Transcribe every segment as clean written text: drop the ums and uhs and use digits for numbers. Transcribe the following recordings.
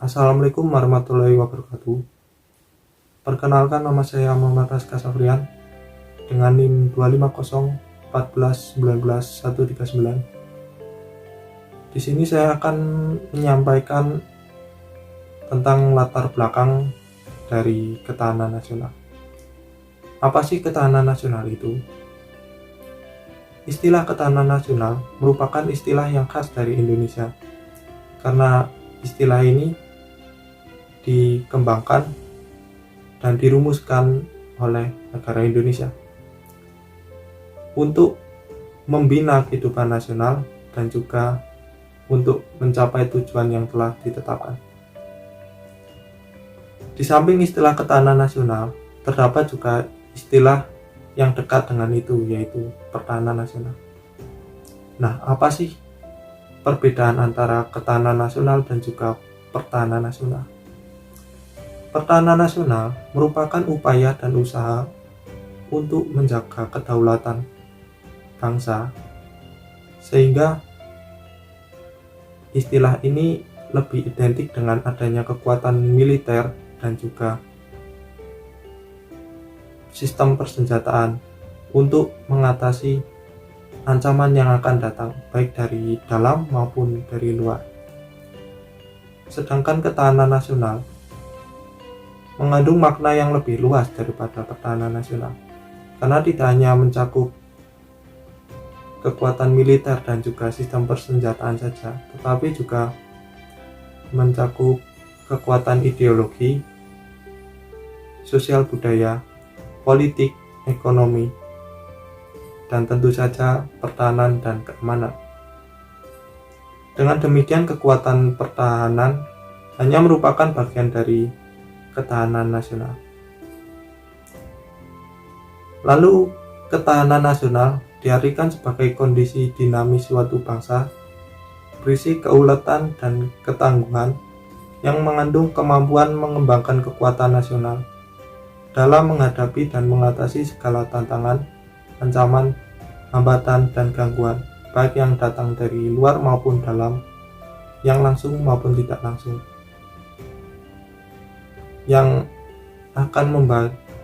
Assalamualaikum warahmatullahi wabarakatuh. Perkenalkan, nama saya Muhammad Raska Safrian dengan NIM 25014119139. Di sini saya akan menyampaikan tentang latar belakang dari ketahanan nasional. Apa sih ketahanan nasional itu? Istilah ketahanan nasional merupakan istilah yang khas dari Indonesia, karena istilah ini dikembangkan dan dirumuskan oleh negara Indonesia untuk membina kehidupan nasional dan juga untuk mencapai tujuan yang telah ditetapkan. Di samping istilah ketahanan nasional, terdapat juga istilah yang dekat dengan itu, yaitu pertahanan nasional. Nah, apa sih perbedaan antara ketahanan nasional dan juga pertahanan nasional? Pertahanan nasional merupakan upaya dan usaha untuk menjaga kedaulatan bangsa, sehingga istilah ini lebih identik dengan adanya kekuatan militer dan juga sistem persenjataan untuk mengatasi ancaman yang akan datang, baik dari dalam maupun dari luar. Sedangkan ketahanan nasional mengandung makna yang lebih luas daripada pertahanan nasional, karena tidak hanya mencakup kekuatan militer dan juga sistem persenjataan saja, tetapi juga mencakup kekuatan ideologi, sosial budaya, politik, ekonomi, dan tentu saja pertahanan dan keamanan. Dengan demikian, kekuatan pertahanan hanya merupakan bagian dari ketahanan nasional. Lalu, ketahanan nasional diartikan sebagai kondisi dinamis suatu bangsa berisi keuletan dan ketangguhan yang mengandung kemampuan mengembangkan kekuatan nasional dalam menghadapi dan mengatasi segala tantangan, ancaman, hambatan, dan gangguan, baik yang datang dari luar maupun dalam, yang langsung maupun tidak langsung, yang akan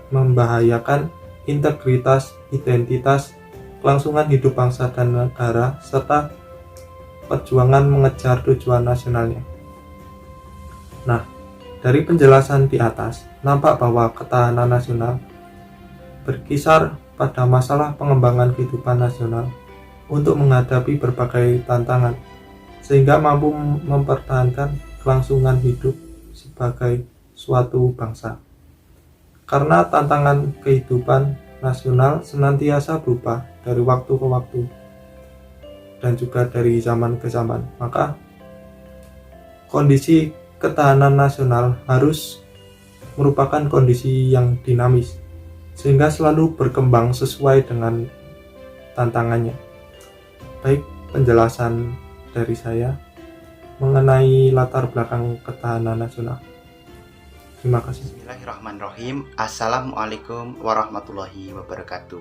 membahayakan integritas, identitas, kelangsungan hidup bangsa dan negara, serta perjuangan mengejar tujuan nasionalnya. Nah, dari penjelasan di atas, nampak bahwa ketahanan nasional berkisar pada masalah pengembangan kehidupan nasional untuk menghadapi berbagai tantangan, sehingga mampu mempertahankan kelangsungan hidup sebagai suatu bangsa. Karena tantangan kehidupan nasional senantiasa berubah dari waktu ke waktu dan juga dari zaman ke zaman, maka kondisi ketahanan nasional harus merupakan kondisi yang dinamis, sehingga selalu berkembang sesuai dengan tantangannya. Baik, penjelasan dari saya mengenai latar belakang ketahanan nasional. Terima kasih. Bismillahirrahmanirrahim. Assalamualaikum warahmatullahi wabarakatuh.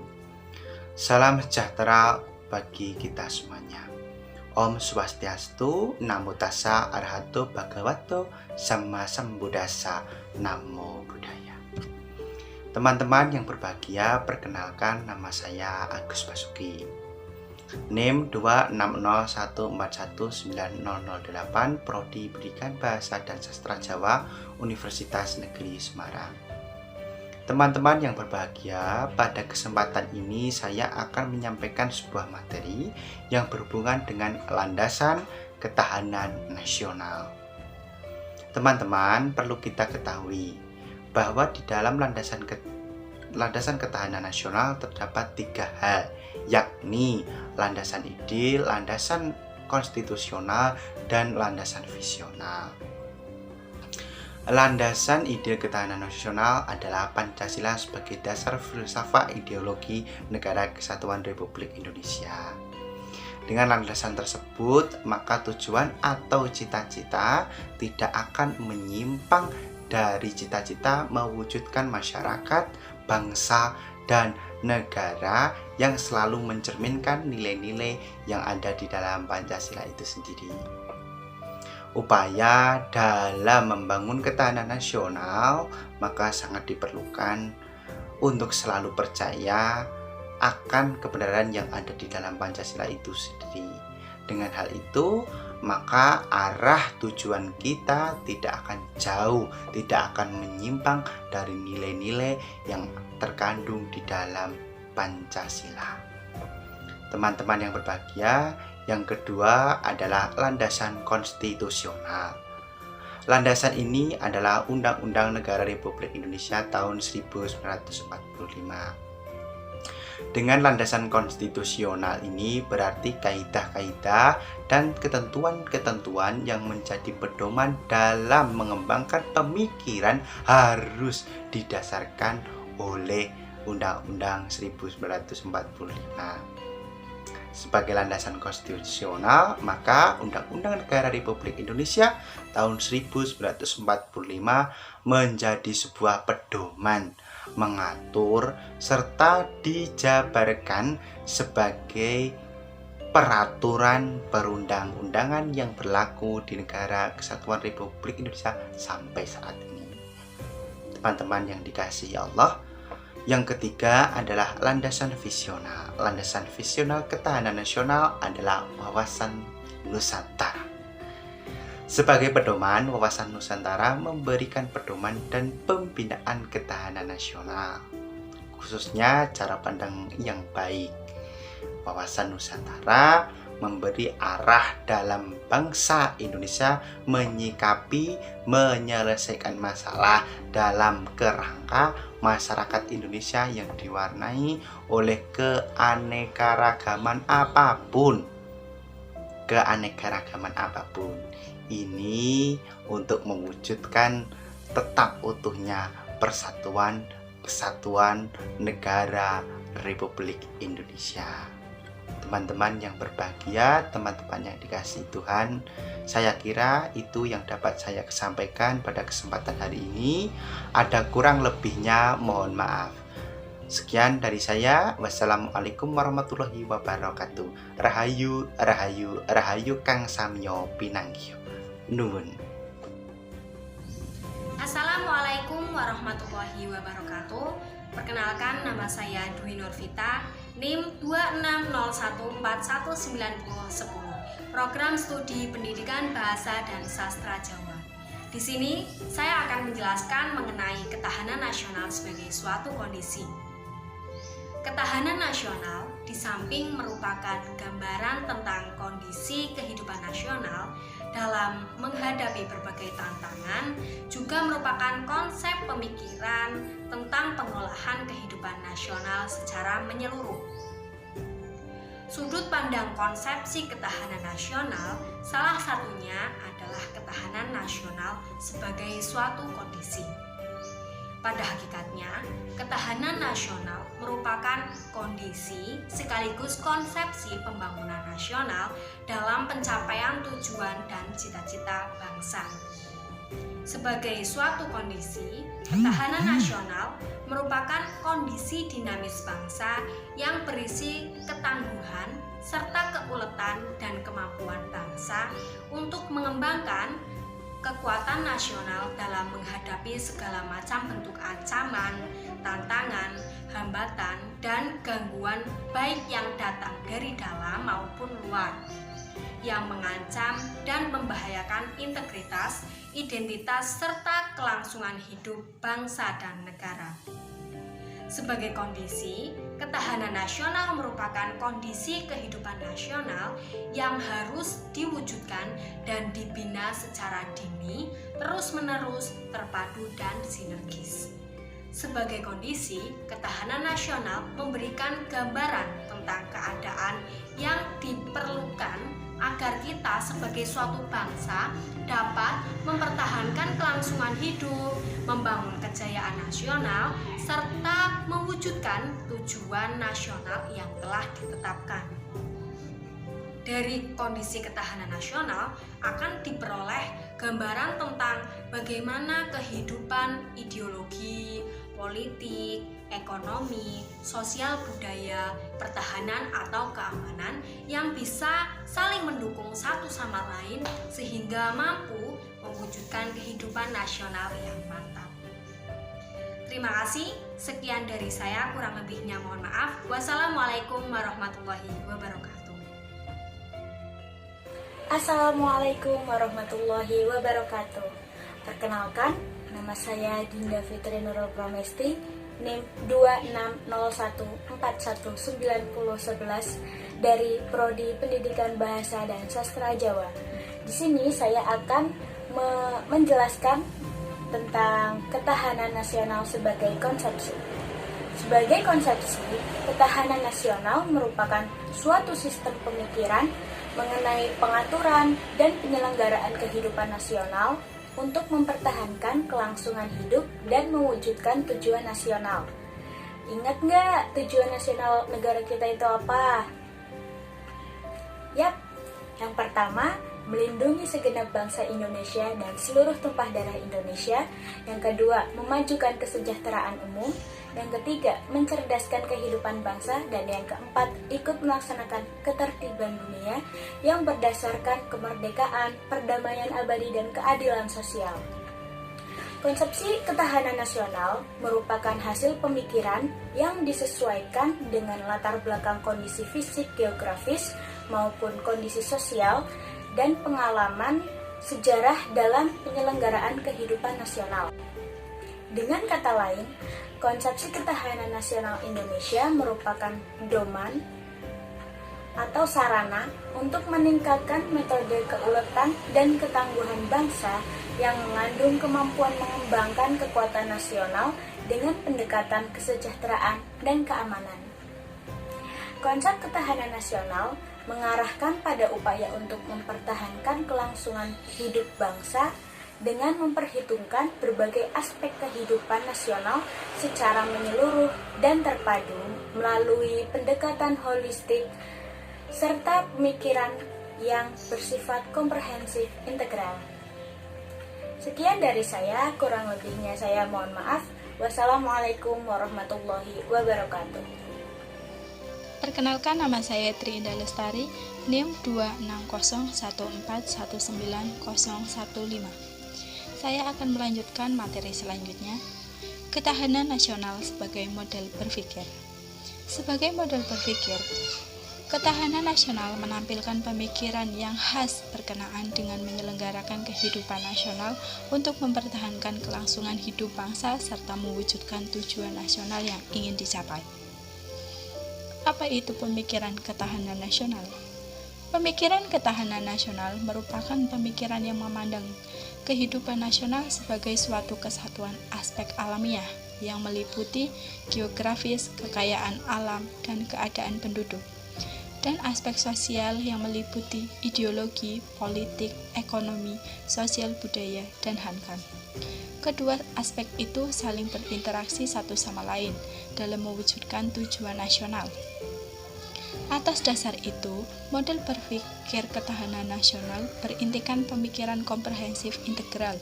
Salam sejahtera bagi kita semuanya. Om Swastiastu, Namo Tassa, Arahato Bhagavato, Sama Sambuddhassa, Namo Buddhaya. Teman-teman yang berbahagia, perkenalkan, nama saya Agus Basuki. NIM 26014190008, Prodi Pendidikan Bahasa dan Sastra Jawa, Universitas Negeri Semarang. Teman-teman yang berbahagia, pada kesempatan ini saya akan menyampaikan sebuah materi yang berhubungan dengan landasan ketahanan nasional. Teman-teman, perlu kita ketahui bahwa di dalam landasan ketahanan nasional terdapat 3 hal, yakni landasan ide, landasan konstitusional, dan landasan visional. Landasan ide ketahanan nasional adalah Pancasila sebagai dasar filsafat ideologi Negara Kesatuan Republik Indonesia. Dengan landasan tersebut, maka tujuan atau cita-cita tidak akan menyimpang dari cita-cita mewujudkan masyarakat, bangsa, dan negara yang selalu mencerminkan nilai-nilai yang ada di dalam Pancasila itu sendiri. upaya dalam membangun ketahanan nasional, maka sangat diperlukan untuk selalu percaya akan kebenaran yang ada di dalam Pancasila itu sendiri. Dengan hal itu, maka arah tujuan kita tidak akan jauh, tidak akan menyimpang dari nilai-nilai yang terkandung di dalam Pancasila. Teman-teman yang berbahagia, yang kedua adalah landasan konstitusional. Landasan ini adalah Undang-Undang Negara Republik Indonesia tahun 1945. Dengan landasan konstitusional ini berarti kaidah-kaidah dan ketentuan-ketentuan yang menjadi pedoman dalam mengembangkan pemikiran harus didasarkan oleh Undang-Undang 1945. Sebagai landasan konstitusional, maka Undang-Undang Negara Republik Indonesia tahun 1945 menjadi sebuah pedoman, mengatur serta dijabarkan sebagai peraturan perundang-undangan yang berlaku di Negara Kesatuan Republik Indonesia sampai saat ini. Teman-teman yang dikasihi Allah, yang ketiga adalah landasan visional. Landasan visional ketahanan nasional adalah wawasan Nusantara. Sebagai pedoman, wawasan Nusantara memberikan pedoman dan pembinaan ketahanan nasional, khususnya cara pandang yang baik. Wawasan Nusantara memberi arah dalam bangsa Indonesia menyikapi, menyelesaikan masalah dalam kerangka masyarakat Indonesia yang diwarnai oleh keanekaragaman apapun. Keanekaragaman apapun. Ini untuk mewujudkan tetap utuhnya persatuan, kesatuan negara Republik Indonesia. Teman-teman yang berbahagia, teman-teman yang dikasihi Tuhan, saya kira itu yang dapat saya sampaikan pada kesempatan hari ini. Ada kurang lebihnya, mohon maaf. Sekian dari saya. Wassalamualaikum warahmatullahi wabarakatuh. Rahayu, rahayu, rahayu Kang Samyo Pinanggih. Nuwun. Assalamualaikum warahmatullahi wabarakatuh. Perkenalkan, nama saya Dwi Nurvita, NIM 2601419010, Program Studi Pendidikan Bahasa dan Sastra Jawa. Di sini saya akan menjelaskan mengenai ketahanan nasional sebagai suatu kondisi. Ketahanan nasional di samping merupakan gambaran tentang kondisi kehidupan nasional dalam menghadapi berbagai tantangan, juga merupakan konsep pemikiran tentang pengolahan kehidupan nasional secara menyeluruh. Sudut pandang konsepsi ketahanan nasional salah satunya adalah ketahanan nasional sebagai suatu kondisi. Pada hakikatnya, ketahanan nasional merupakan kondisi sekaligus konsepsi pembangunan nasional dalam pencapaian tujuan dan cita-cita bangsa. Sebagai suatu kondisi, ketahanan nasional merupakan kondisi dinamis bangsa yang berisi ketangguhan serta keuletan dan kemampuan bangsa untuk mengembangkan kekuatan nasional dalam menghadapi segala macam bentuk ancaman, tantangan, hambatan, dan gangguan baik yang datang dari dalam maupun luar, yang mengancam dan membahayakan integritas, identitas, serta kelangsungan hidup bangsa dan negara. Sebagai kondisi, ketahanan nasional merupakan kondisi kehidupan nasional yang harus diwujudkan dan dibina secara dini, terus-menerus, terpadu, dan sinergis. Sebagai kondisi, ketahanan nasional memberikan gambaran tentang keadaan yang diperlukan agar kita sebagai suatu bangsa dapat mempertahankan kelangsungan hidup, membangun kejayaan nasional, serta mewujudkan tujuan nasional yang telah ditetapkan. Dari kondisi ketahanan nasional akan diperoleh gambaran tentang bagaimana kehidupan ideologi, politik, ekonomi, sosial budaya, pertahanan atau keamanan yang bisa saling mendukung satu sama lain sehingga mampu mewujudkan kehidupan nasional yang mantap. Terima kasih, sekian dari saya, kurang lebihnya mohon maaf. Wassalamualaikum warahmatullahi wabarakatuh. Assalamualaikum warahmatullahi wabarakatuh. Perkenalkan, nama saya Dinda Fitri Nurul Pramesti, NIM 2601419011 dari Prodi Pendidikan Bahasa dan Sastra Jawa. Di sini saya akan menjelaskan tentang ketahanan nasional sebagai konsepsi. Sebagai konsepsi, ketahanan nasional merupakan suatu sistem pemikiran mengenai pengaturan dan penyelenggaraan kehidupan nasional untuk mempertahankan kelangsungan hidup dan mewujudkan tujuan nasional. Ingat nggak tujuan nasional negara kita itu apa? Yap, yang pertama, melindungi segenap bangsa Indonesia dan seluruh tumpah darah Indonesia. Yang kedua, memajukan kesejahteraan umum. Yang ketiga, mencerdaskan kehidupan bangsa. Dan yang keempat, ikut melaksanakan ketertiban dunia yang berdasarkan kemerdekaan, perdamaian abadi, dan keadilan sosial. Konsepsi ketahanan nasional merupakan hasil pemikiran yang disesuaikan dengan latar belakang kondisi fisik geografis maupun kondisi sosial dan pengalaman sejarah dalam penyelenggaraan kehidupan nasional. Dengan kata lain, konsepsi ketahanan nasional Indonesia merupakan domain atau sarana untuk meningkatkan metode keuletan dan ketangguhan bangsa yang mengandung kemampuan mengembangkan kekuatan nasional dengan pendekatan kesejahteraan dan keamanan. Konsep ketahanan nasional mengarahkan pada upaya untuk mempertahankan kelangsungan hidup bangsa dengan memperhitungkan berbagai aspek kehidupan nasional secara menyeluruh dan terpadu melalui pendekatan holistik serta pemikiran yang bersifat komprehensif integral. Sekian dari saya, kurang lebihnya saya mohon maaf. Wassalamualaikum warahmatullahi wabarakatuh. Perkenalkan, nama saya Tri Indah Lestari, NIM 2601419015. Saya akan melanjutkan materi selanjutnya, ketahanan nasional sebagai model berpikir. Sebagai model berpikir, ketahanan nasional menampilkan pemikiran yang khas berkenaan dengan menyelenggarakan kehidupan nasional untuk mempertahankan kelangsungan hidup bangsa serta mewujudkan tujuan nasional yang ingin dicapai. Apa itu pemikiran ketahanan nasional? Pemikiran ketahanan nasional merupakan pemikiran yang memandang kehidupan nasional sebagai suatu kesatuan aspek alamiah yang meliputi geografis, kekayaan alam, dan keadaan penduduk, dan aspek sosial yang meliputi ideologi, politik, ekonomi, sosial budaya, dan hankam. Kedua aspek itu saling berinteraksi satu sama lain dalam mewujudkan tujuan nasional. Atas dasar itu, model berpikir ketahanan nasional berintikan pemikiran komprehensif integral,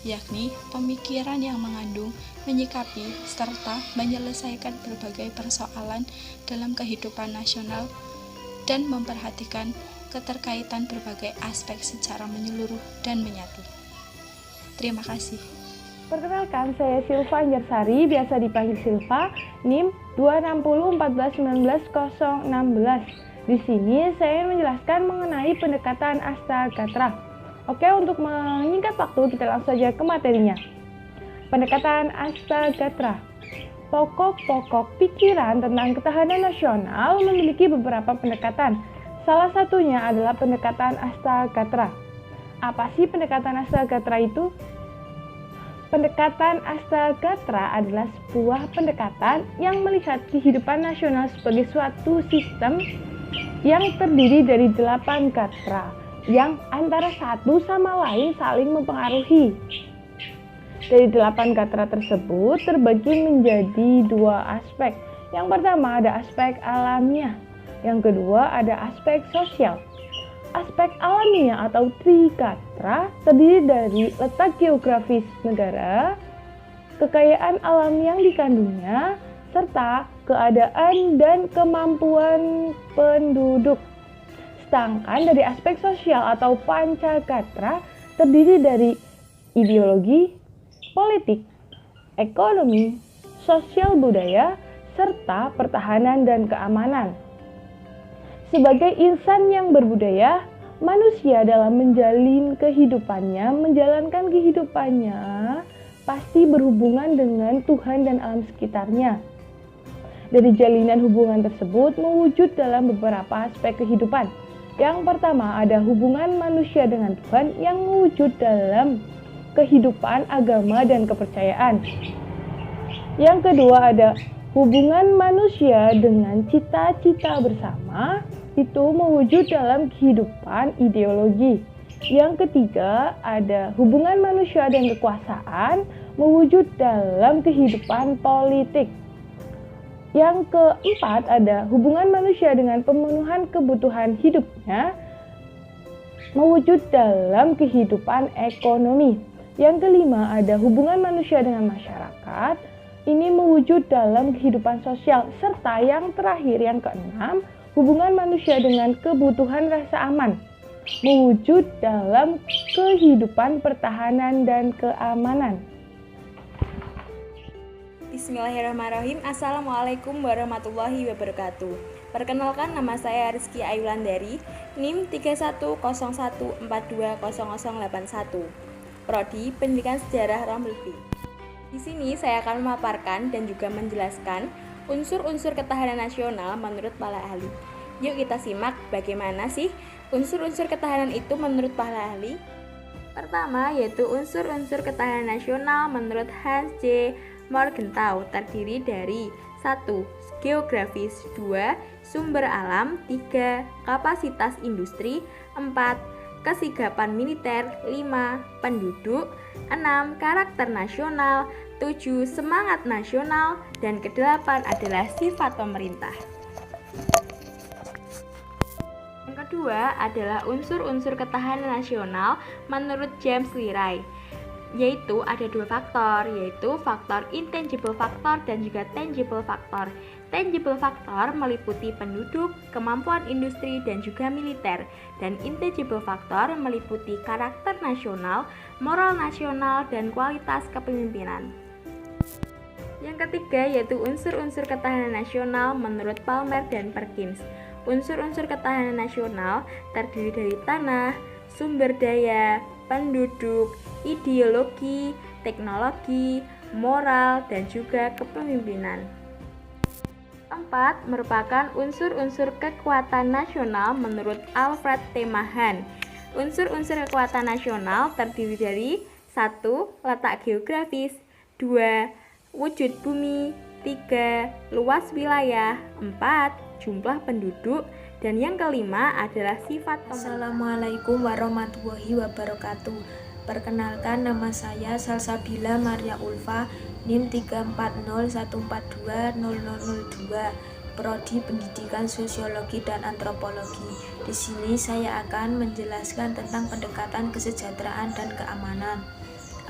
yakni pemikiran yang mengandung, menyikapi, serta menyelesaikan berbagai persoalan dalam kehidupan nasional dan memperhatikan keterkaitan berbagai aspek secara menyeluruh dan menyatu. Terima kasih. Perkenalkan, saya Silva Anjarsari, biasa dipanggil Silva, NIM 26014190016. Di sini saya ingin menjelaskan mengenai pendekatan Astagatra. Oke, untuk menyingkat waktu, kita langsung saja ke materinya. Pendekatan Astagatra. Pokok-pokok pikiran tentang ketahanan nasional memiliki beberapa pendekatan. Salah satunya adalah pendekatan Astagatra. Apa sih pendekatan Astagatra itu? Pendekatan Astagatra adalah sebuah pendekatan yang melihat kehidupan nasional sebagai suatu sistem yang terdiri dari 8 gatra yang antara satu sama lain saling mempengaruhi. Dari 8 gatra tersebut terbagi menjadi 2 aspek. Yang pertama ada aspek alamiah, yang kedua ada aspek sosial. Aspek alamiah atau trigatra terdiri dari letak geografis negara, kekayaan alam yang dikandungnya, serta keadaan dan kemampuan penduduk. Sedangkan dari aspek sosial atau Pancakatra terdiri dari ideologi, politik, ekonomi, sosial budaya, serta pertahanan dan keamanan. Sebagai insan yang berbudaya, manusia dalam menjalin menjalankan kehidupannya pasti berhubungan dengan Tuhan dan alam sekitarnya. Dari jalinan hubungan tersebut mewujud dalam beberapa aspek kehidupan. Yang pertama ada hubungan manusia dengan Tuhan yang mewujud dalam kehidupan agama dan kepercayaan. Yang kedua ada hubungan manusia dengan cita-cita bersama, itu mewujud dalam kehidupan ideologi. Yang ketiga ada hubungan manusia dan kekuasaan, mewujud dalam kehidupan politik. Yang keempat ada hubungan manusia dengan pemenuhan kebutuhan hidupnya, mewujud dalam kehidupan ekonomi. Yang kelima ada hubungan manusia dengan masyarakat, ini mewujud dalam kehidupan sosial. Serta yang terakhir, yang keenam, hubungan manusia dengan kebutuhan rasa aman, mewujud dalam kehidupan pertahanan dan keamanan. Bismillahirrahmanirrahim. Assalamualaikum warahmatullahi wabarakatuh. Perkenalkan, nama saya Rizky Ayulandari, NIM 3101420081, Prodi Pendidikan Sejarah Ramlvi. Di sini saya akan memaparkan dan juga menjelaskan unsur-unsur ketahanan nasional menurut para ahli. Yuk kita simak bagaimana sih unsur-unsur ketahanan itu menurut para ahli. Pertama yaitu unsur-unsur ketahanan nasional menurut Hans J. Morgenthau terdiri dari 1. Geografis, 2. Sumber alam, 3. Kapasitas industri, 4. Kesigapan militer, 5. Penduduk, 6. Karakter nasional, 7. Semangat nasional, dan ke-8 adalah sifat pemerintah. Yang kedua adalah unsur-unsur ketahanan nasional menurut James Lirai, yaitu ada dua faktor, yaitu faktor intangible factor dan juga tangible factor. Tangible factor meliputi penduduk, kemampuan industri, dan juga militer. Dan intangible factor meliputi karakter nasional, moral nasional, dan kualitas kepemimpinan. Yang ketiga yaitu unsur-unsur ketahanan nasional menurut Palmer dan Perkins. Unsur-unsur ketahanan nasional terdiri dari tanah, sumber daya, penduduk, ideologi, teknologi, moral, dan juga kepemimpinan. 4. Merupakan unsur-unsur kekuatan nasional menurut Alfred T. Mahan. Unsur-unsur kekuatan nasional terdiri dari 1. Letak geografis, 2. Wujud bumi, 3. Luas wilayah, 4. Jumlah penduduk, dan yang kelima adalah sifat pemerintah. Assalamualaikum warahmatullahi wabarakatuh. Perkenalkan, nama saya Salsabila Maria Ulfa, NIM 340142002, Prodi Pendidikan Sosiologi dan Antropologi. Di sini saya akan menjelaskan tentang pendekatan kesejahteraan dan keamanan.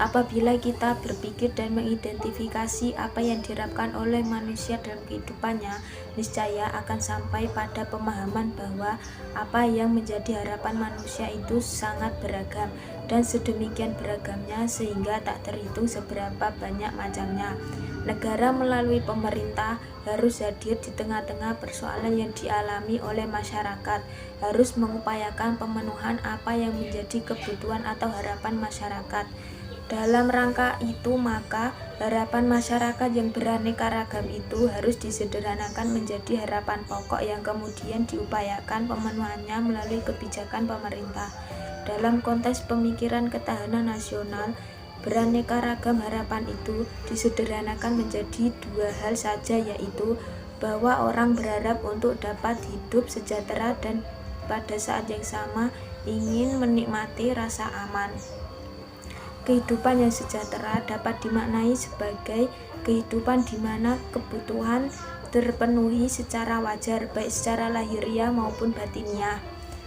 Apabila kita berpikir dan mengidentifikasi apa yang diharapkan oleh manusia dalam kehidupannya, niscaya akan sampai pada pemahaman bahwa apa yang menjadi harapan manusia itu sangat beragam, dan sedemikian beragamnya sehingga tak terhitung seberapa banyak macamnya. Negara melalui pemerintah harus hadir di tengah-tengah persoalan yang dialami oleh masyarakat, harus mengupayakan pemenuhan apa yang menjadi kebutuhan atau harapan masyarakat. Dalam rangka itu, maka harapan masyarakat yang beraneka ragam itu harus disederhanakan menjadi harapan pokok yang kemudian diupayakan pemenuhannya melalui kebijakan pemerintah. Dalam konteks pemikiran ketahanan nasional, beraneka ragam harapan itu disederhanakan menjadi dua hal saja, yaitu bahwa orang berharap untuk dapat hidup sejahtera dan pada saat yang sama ingin menikmati rasa aman. Kehidupan yang sejahtera dapat dimaknai sebagai kehidupan di mana kebutuhan terpenuhi secara wajar, baik secara lahiriah maupun batiniah.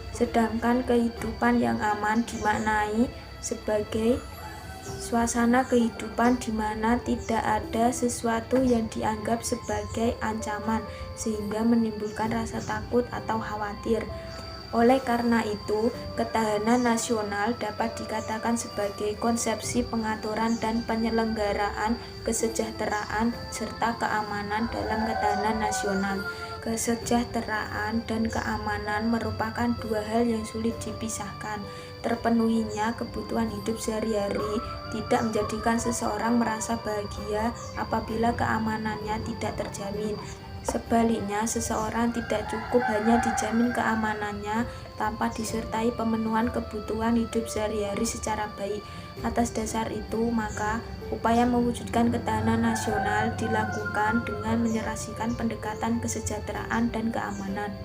Sedangkan kehidupan yang aman dimaknai sebagai suasana kehidupan di mana tidak ada sesuatu yang dianggap sebagai ancaman sehingga menimbulkan rasa takut atau khawatir. Oleh karena itu, ketahanan nasional dapat dikatakan sebagai konsepsi pengaturan dan penyelenggaraan kesejahteraan serta keamanan dalam ketahanan nasional. Kesejahteraan dan keamanan merupakan dua hal yang sulit dipisahkan. Terpenuhinya kebutuhan hidup sehari-hari tidak menjadikan seseorang merasa bahagia apabila keamanannya tidak terjamin. Sebaliknya, seseorang tidak cukup hanya dijamin keamanannya tanpa disertai pemenuhan kebutuhan hidup sehari-hari secara baik. Atas dasar itu, maka upaya mewujudkan ketahanan nasional dilakukan dengan menyerasikan pendekatan kesejahteraan dan keamanan.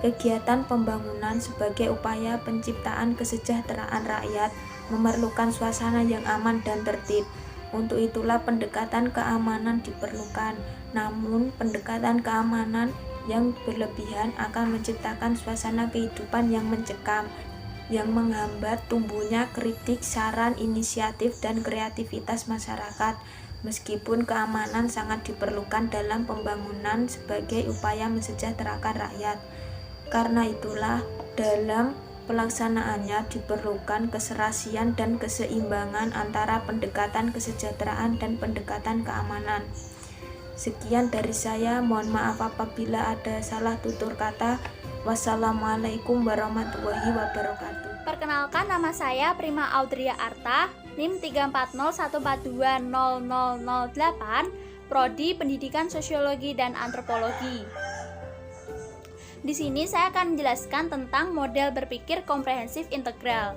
Kegiatan pembangunan sebagai upaya penciptaan kesejahteraan rakyat memerlukan suasana yang aman dan tertib. Untuk itulah pendekatan keamanan diperlukan. Namun, pendekatan keamanan yang berlebihan akan menciptakan suasana kehidupan yang mencekam, yang menghambat tumbuhnya kritik, saran, inisiatif, dan kreativitas masyarakat. Meskipun keamanan sangat diperlukan dalam pembangunan sebagai upaya mensejahterakan rakyat. Karena itulah, dalam pelaksanaannya diperlukan keserasian dan keseimbangan antara pendekatan kesejahteraan dan pendekatan keamanan. Sekian dari saya, mohon maaf apabila ada salah tutur kata. Wassalamualaikum warahmatullahi wabarakatuh. Perkenalkan, nama saya Prima Audria Arta, NIM 34014200008, Prodi Pendidikan Sosiologi dan Antropologi. Di sini saya akan menjelaskan tentang model berpikir komprehensif integral.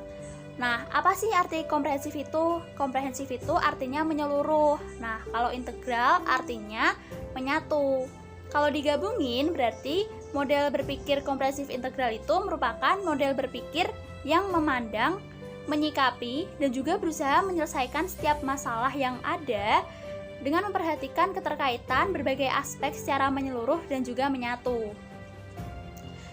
Nah, apa sih arti komprehensif itu? Komprehensif itu artinya menyeluruh. Nah, kalau integral artinya menyatu. Kalau digabungin berarti model berpikir komprehensif integral itu merupakan model berpikir yang memandang, menyikapi, dan juga berusaha menyelesaikan setiap masalah yang ada dengan memperhatikan keterkaitan berbagai aspek secara menyeluruh dan juga menyatu.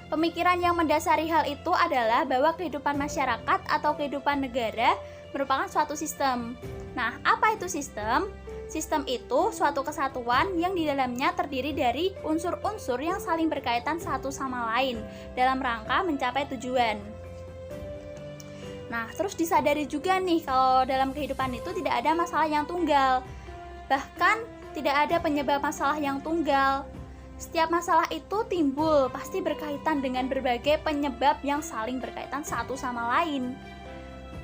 Pemikiran yang mendasari hal itu adalah bahwa kehidupan masyarakat atau kehidupan negara merupakan suatu sistem. Nah, apa itu sistem? Sistem itu suatu kesatuan yang di dalamnya terdiri dari unsur-unsur yang saling berkaitan satu sama lain dalam rangka mencapai tujuan. Nah, terus disadari juga nih kalau dalam kehidupan itu tidak ada masalah yang tunggal. Bahkan tidak ada penyebab masalah yang tunggal. Setiap masalah itu timbul pasti berkaitan dengan berbagai penyebab yang saling berkaitan satu sama lain.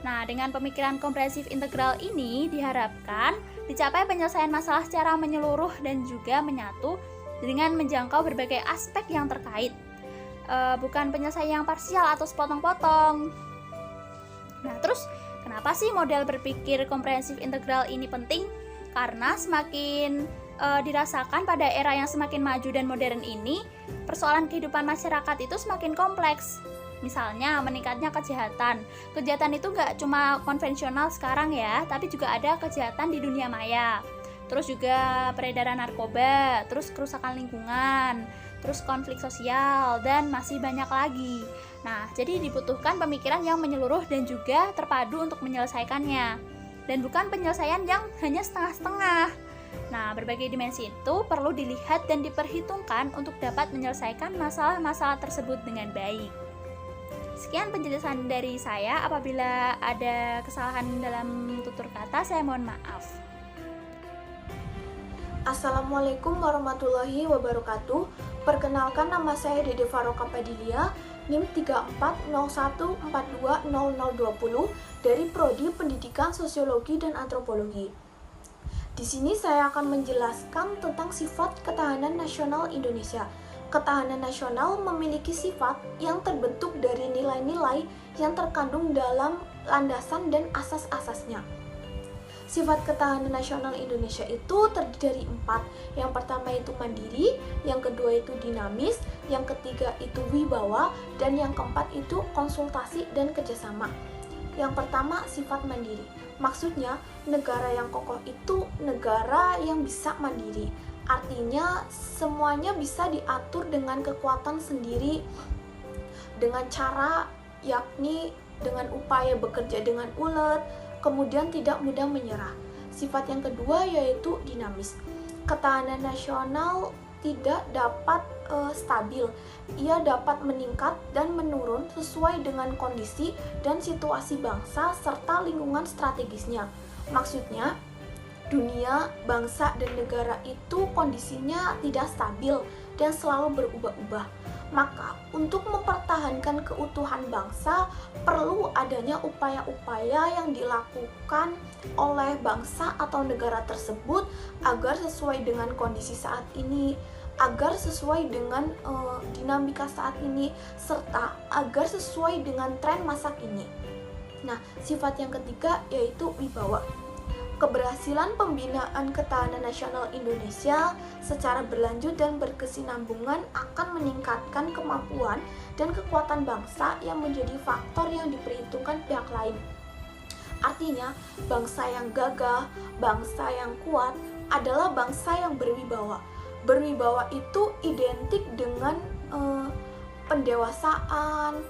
Nah, dengan pemikiran komprehensif integral ini diharapkan dicapai penyelesaian masalah secara menyeluruh dan juga menyatu dengan menjangkau berbagai aspek yang terkait. Bukan penyelesaian yang parsial atau sepotong-potong. Nah, terus kenapa sih model berpikir komprehensif integral ini penting? Karena semakin dirasakan pada era yang semakin maju dan modern ini, persoalan kehidupan masyarakat itu semakin kompleks. Misalnya meningkatnya kejahatan. Kejahatan itu gak cuma konvensional sekarang ya, tapi juga ada kejahatan di dunia maya. Terus juga peredaran narkoba, terus kerusakan lingkungan, terus konflik sosial, dan masih banyak lagi. Nah, jadi dibutuhkan pemikiran yang menyeluruh dan juga terpadu untuk menyelesaikannya. Dan bukan penyelesaian yang hanya setengah-setengah. Nah, berbagai dimensi itu perlu dilihat dan diperhitungkan untuk dapat menyelesaikan masalah-masalah tersebut dengan baik. Sekian penjelasan dari saya. Apabila ada kesalahan dalam tutur kata, saya mohon maaf. Assalamualaikum warahmatullahi wabarakatuh. Perkenalkan, nama saya Dede Faroka Padilia, NIM 34014242020 dari Prodi Pendidikan Sosiologi dan Antropologi. Di sini saya akan menjelaskan tentang sifat ketahanan nasional Indonesia. Ketahanan nasional memiliki sifat yang terbentuk dari nilai-nilai yang terkandung dalam landasan dan asas-asasnya. Sifat ketahanan nasional Indonesia itu terdiri dari 4. Yang pertama itu mandiri, yang kedua itu dinamis, yang ketiga itu wibawa, dan yang keempat itu konsultasi dan kerjasama. Yang pertama, sifat mandiri. Maksudnya, negara yang kokoh itu negara yang bisa mandiri. Artinya, semuanya bisa diatur dengan kekuatan sendiri, dengan cara yakni dengan upaya bekerja dengan ulet, kemudian tidak mudah menyerah. Sifat yang kedua yaitu dinamis. Ketahanan nasional tidak dapat stabil. Ia dapat meningkat dan menurun sesuai dengan kondisi dan situasi bangsa serta lingkungan strategisnya. Maksudnya, dunia, bangsa, dan negara itu kondisinya tidak stabil dan selalu berubah-ubah. Maka, untuk mempertahankan keutuhan bangsa, perlu adanya upaya-upaya yang dilakukan oleh bangsa atau negara tersebut agar sesuai dengan kondisi saat ini, agar sesuai dengan dinamika saat ini, serta agar sesuai dengan tren masa kini. Nah, sifat yang ketiga yaitu wibawa. Keberhasilan pembinaan ketahanan nasional Indonesia secara berlanjut dan berkesinambungan akan meningkatkan kemampuan dan kekuatan bangsa yang menjadi faktor yang diperhitungkan pihak lain. Artinya, bangsa yang gagah, bangsa yang kuat adalah bangsa yang berwibawa. Berwibawa itu identik dengan pendewasaan,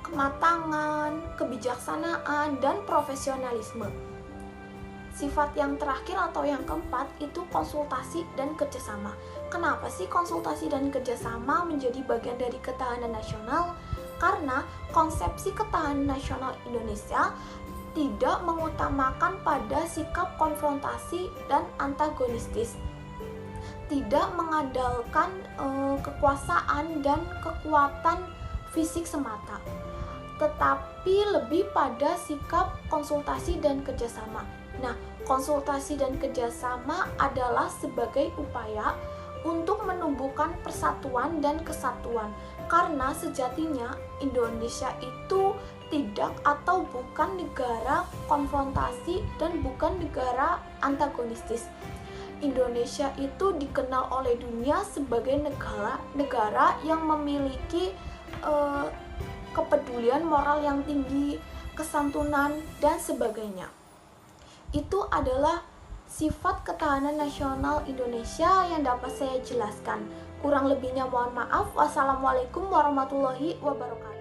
kematangan, kebijaksanaan, dan profesionalisme. Sifat yang terakhir atau yang keempat itu konsultasi dan kerjasama. Kenapa sih konsultasi dan kerjasama menjadi bagian dari ketahanan nasional? Karena konsepsi ketahanan nasional Indonesia tidak mengutamakan pada sikap konfrontasi dan antagonistis, tidak mengandalkan kekuasaan dan kekuatan fisik semata, tetapi lebih pada sikap konsultasi dan kerjasama. Nah, konsultasi dan kerjasama adalah sebagai upaya untuk menumbuhkan persatuan dan kesatuan, karena sejatinya Indonesia itu tidak atau bukan negara konfrontasi dan bukan negara antagonistis. Indonesia itu dikenal oleh dunia sebagai negara yang memiliki kepedulian moral yang tinggi, kesantunan, dan sebagainya. Itu adalah sifat ketahanan nasional Indonesia yang dapat saya jelaskan. Kurang lebihnya mohon maaf. Wassalamualaikum warahmatullahi wabarakatuh.